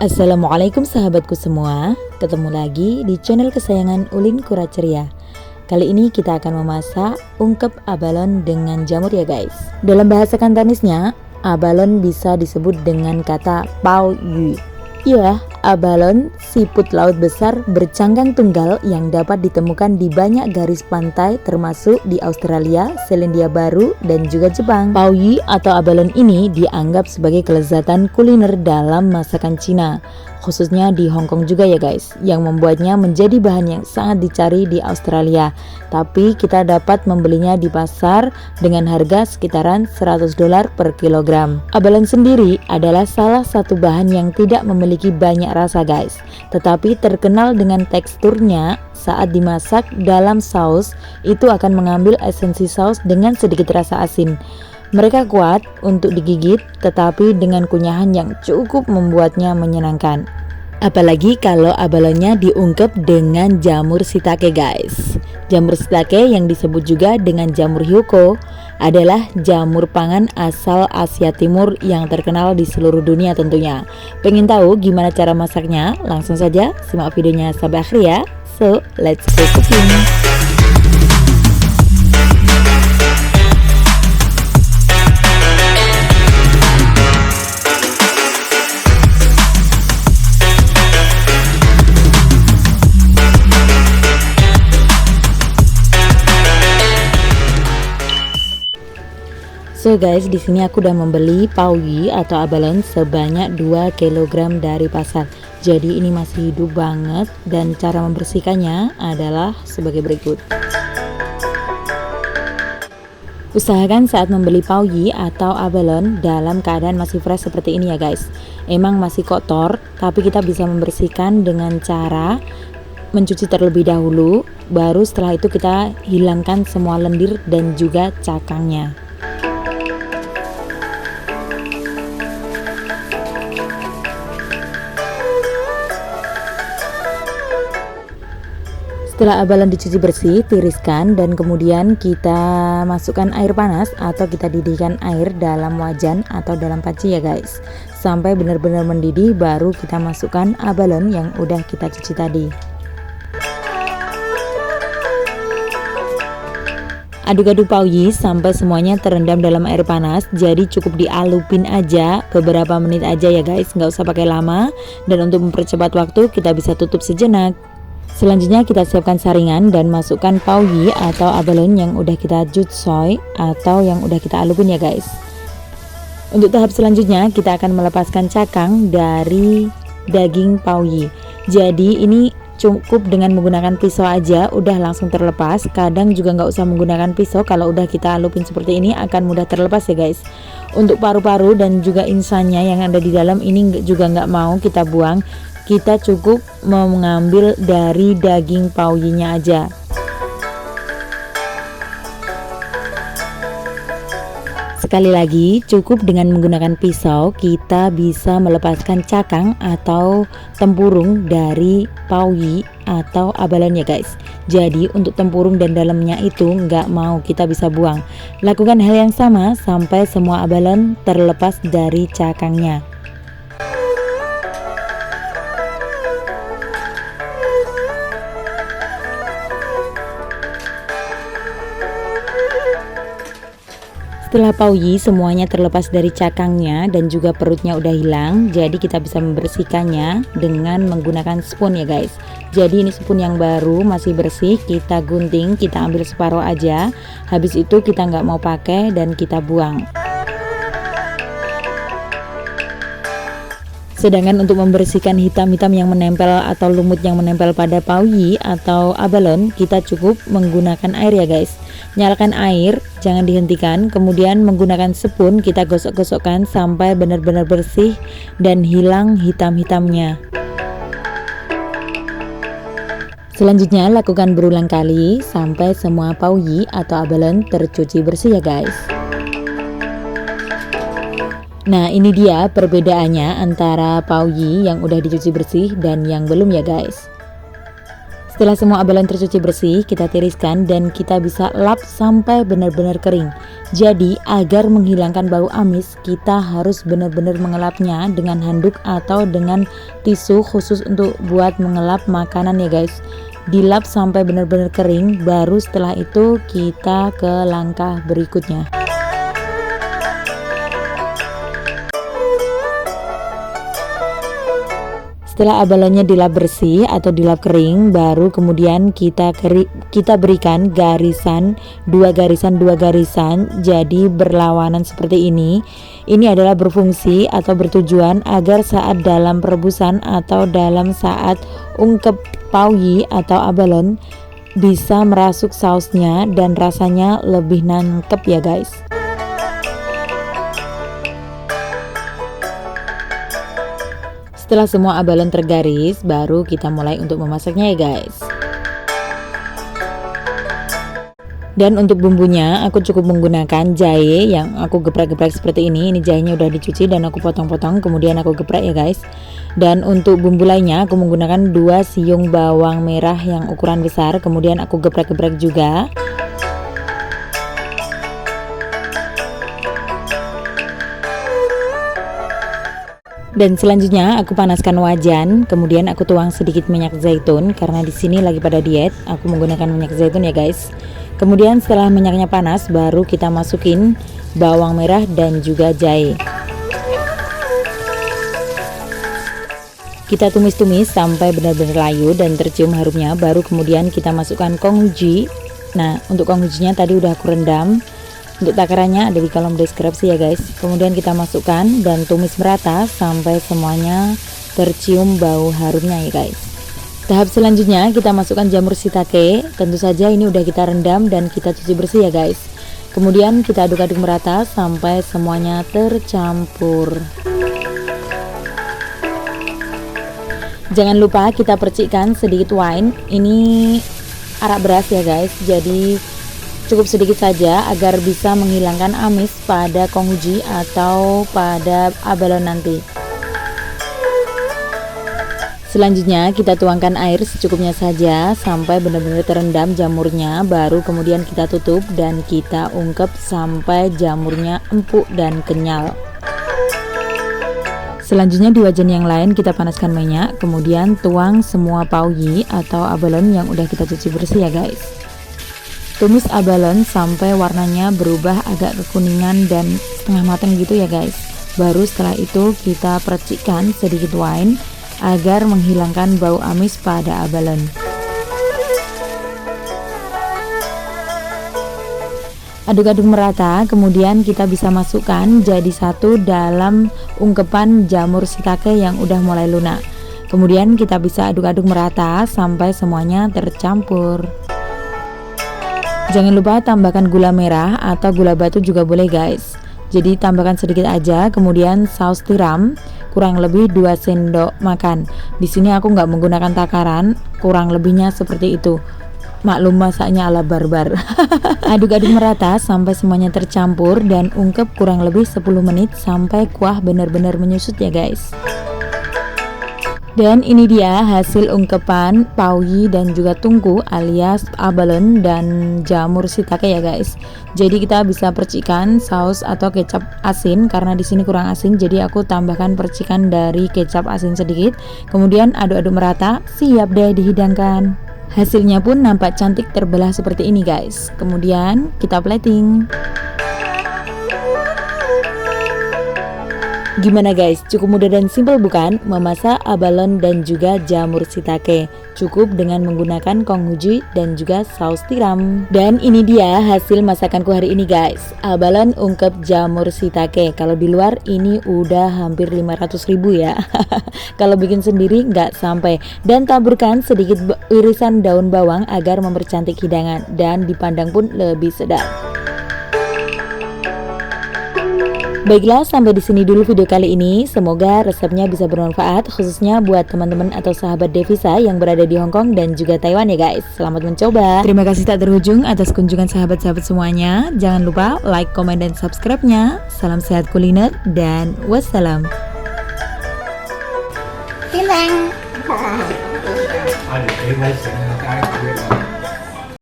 Assalamualaikum sahabatku semua, ketemu lagi di channel kesayangan Ulin Kura Ceria. Kali ini kita akan memasak ungkep abalon dengan jamur ya guys. Dalam bahasa Kantonisnya, abalon bisa disebut dengan kata pao yu. Ya, abalon siput laut besar bercangkang tunggal yang dapat ditemukan di banyak garis pantai termasuk di Australia, Selandia Baru, dan juga Jepang. Pao yu atau abalon ini dianggap sebagai kelezatan kuliner dalam masakan Cina, khususnya di Hong Kong juga ya guys, yang membuatnya menjadi bahan yang sangat dicari di Australia. Tapi kita dapat membelinya di pasar dengan harga sekitaran $100 per kilogram. Abalon sendiri adalah salah satu bahan yang tidak memiliki banyak rasa guys, tetapi terkenal dengan teksturnya. Saat dimasak dalam saus, itu akan mengambil esensi saus dengan sedikit rasa asin. Mereka kuat untuk digigit, tetapi dengan kunyahan yang cukup membuatnya menyenangkan. Apalagi kalau abalonnya diungkep dengan jamur shiitake guys. Jamur shiitake yang disebut juga dengan jamur hyuko adalah jamur pangan asal Asia Timur yang terkenal di seluruh dunia tentunya. Pengen tahu gimana cara masaknya? Langsung saja simak videonya sampai akhir ya. So, let's go cooking. So guys, di sini aku udah membeli pao yu atau abalon sebanyak 2 kg dari pasar. Jadi ini masih hidup banget dan cara membersihkannya adalah sebagai berikut. Usahakan saat membeli pao yu atau abalon dalam keadaan masih fresh seperti ini ya guys. Emang masih kotor, tapi kita bisa membersihkan dengan cara mencuci terlebih dahulu, baru setelah itu kita hilangkan semua lendir dan juga cakangnya. Setelah abalon dicuci bersih, tiriskan dan kemudian kita masukkan air panas atau kita didihkan air dalam wajan atau dalam panci ya guys. Sampai benar-benar mendidih baru kita masukkan abalon yang udah kita cuci tadi. Aduk-aduk pao yu sampai semuanya terendam dalam air panas. Jadi cukup dialupin aja beberapa menit aja ya guys, nggak usah pakai lama. Dan untuk mempercepat waktu kita bisa tutup sejenak. Selanjutnya kita siapkan saringan dan masukkan pao yu atau abalon yang udah kita jutsoy atau yang udah kita alupin ya guys. Untuk tahap selanjutnya kita akan melepaskan cakang dari daging pao yu. Jadi ini cukup dengan menggunakan pisau aja udah langsung terlepas. Kadang juga nggak usah menggunakan pisau, kalau udah kita alupin seperti ini akan mudah terlepas ya guys. Untuk paru-paru dan juga insannya yang ada di dalam ini juga nggak mau kita buang. Kita cukup mengambil dari daging pao yu-nya aja. Sekali lagi, cukup dengan menggunakan pisau kita bisa melepaskan cakang atau tempurung dari pao yu atau abalon ya guys. Jadi untuk tempurung dan dalamnya itu nggak mau kita bisa buang. Lakukan hal yang sama sampai semua abalon terlepas dari cakangnya. Setelah pao yu semuanya terlepas dari cakangnya dan juga perutnya udah hilang, jadi kita bisa membersihkannya dengan menggunakan spoon ya guys. Jadi ini spoon yang baru, masih bersih, kita gunting, kita ambil separuh aja. Habis itu kita nggak mau pakai dan kita buang. Sedangkan untuk membersihkan hitam-hitam yang menempel atau lumut yang menempel pada pao yu atau abalon, kita cukup menggunakan air ya guys. Nyalakan air, jangan dihentikan, kemudian menggunakan spoon kita gosok-gosokkan sampai benar-benar bersih dan hilang hitam-hitamnya. Selanjutnya lakukan berulang kali sampai semua pao yu atau abalon tercuci bersih ya guys. Nah ini dia perbedaannya antara pao yu yang udah dicuci bersih dan yang belum ya guys. Setelah semua abalon tercuci bersih, kita tiriskan dan kita bisa lap sampai benar-benar kering. Jadi agar menghilangkan bau amis, kita harus benar-benar mengelapnya dengan handuk atau dengan tisu khusus untuk buat mengelap makanan ya guys. Dilap sampai benar-benar kering, baru setelah itu kita ke langkah berikutnya. Setelah abalonnya dilap bersih atau dilap kering, baru kemudian kita berikan garisan dua garisan jadi berlawanan seperti ini. Ini adalah berfungsi atau bertujuan agar saat dalam perebusan atau dalam saat ungkep pauyi atau abalon bisa merasuk sausnya dan rasanya lebih nangkep ya guys. Setelah semua abalon tergaris, baru kita mulai untuk memasaknya ya guys. Dan untuk bumbunya aku cukup menggunakan jahe yang aku geprek-geprek seperti ini. Ini jahenya udah dicuci dan aku potong-potong, kemudian aku geprek ya guys. Dan untuk bumbu lainnya aku menggunakan 2 siung bawang merah yang ukuran besar, kemudian aku geprek-geprek juga. Dan selanjutnya aku panaskan wajan, kemudian aku tuang sedikit minyak zaitun karena di sini lagi pada diet. Aku menggunakan minyak zaitun ya guys. Kemudian setelah minyaknya panas, baru kita masukin bawang merah dan juga jahe. Kita tumis-tumis sampai benar-benar layu dan tercium harumnya, baru kemudian kita masukkan konghuji. Nah, untuk konghujinya tadi udah aku rendam. Untuk takarannya ada di kolom deskripsi ya guys. Kemudian kita masukkan dan tumis merata sampai semuanya tercium bau harumnya ya guys. Tahap selanjutnya kita masukkan jamur shiitake. Tentu saja ini udah kita rendam dan kita cuci bersih ya guys. Kemudian kita aduk-aduk merata sampai semuanya tercampur. Jangan lupa kita percikkan sedikit wine. Ini arak beras ya guys. Jadi cukup sedikit saja agar bisa menghilangkan amis pada konghuji atau pada abalon nanti. Selanjutnya kita tuangkan air secukupnya saja sampai benar-benar terendam jamurnya, baru kemudian kita tutup dan kita ungkep sampai jamurnya empuk dan kenyal. Selanjutnya di wajan yang lain kita panaskan minyak, kemudian tuang semua pauyi atau abalon yang udah kita cuci bersih ya guys. Tumis abalon sampai warnanya berubah agak kekuningan dan setengah matang gitu ya guys. Baru setelah itu kita percikkan sedikit wine agar menghilangkan bau amis pada abalon. Aduk-aduk merata, kemudian kita bisa masukkan jadi satu dalam ungkepan jamur shiitake yang udah mulai lunak. Kemudian kita bisa aduk-aduk merata sampai semuanya tercampur. Jangan lupa tambahkan gula merah atau gula batu juga boleh guys. Jadi tambahkan sedikit aja, kemudian saus tiram kurang lebih 2 sendok makan. Di sini aku nggak menggunakan takaran, kurang lebihnya seperti itu. Maklum masaknya ala barbar. Aduk-aduk merata sampai semuanya tercampur dan ungkep kurang lebih 10 menit sampai kuah benar-benar menyusut ya guys. Dan ini dia hasil ungkepan pauyi dan juga tungku alias abalon dan jamur shiitake ya guys. Jadi kita bisa percikan saus atau kecap asin karena di sini kurang asin, jadi aku tambahkan percikan dari kecap asin sedikit. Kemudian aduk-aduk merata, siap deh dihidangkan. Hasilnya pun nampak cantik terbelah seperti ini guys. Kemudian kita plating. Gimana guys, cukup mudah dan simpel bukan memasak abalon dan juga jamur shiitake? Cukup dengan menggunakan konghuji dan juga saus tiram. Dan ini dia hasil masakanku hari ini guys, abalon ungkep jamur shiitake. Kalau di luar ini udah hampir 500.000 ya. Kalau bikin sendiri nggak sampai. Dan taburkan sedikit irisan daun bawang agar mempercantik hidangan dan dipandang pun lebih sedap. Baiklah, sampai di sini dulu video kali ini. Semoga resepnya bisa bermanfaat, khususnya buat teman-teman atau sahabat Devisa yang berada di Hong Kong dan juga Taiwan ya guys. Selamat mencoba. Terima kasih tak terhujung atas kunjungan sahabat-sahabat semuanya. Jangan lupa like, komen, dan subscribe-nya. Salam sehat kuliner dan wassalam. Tiến Anh. Hai, gue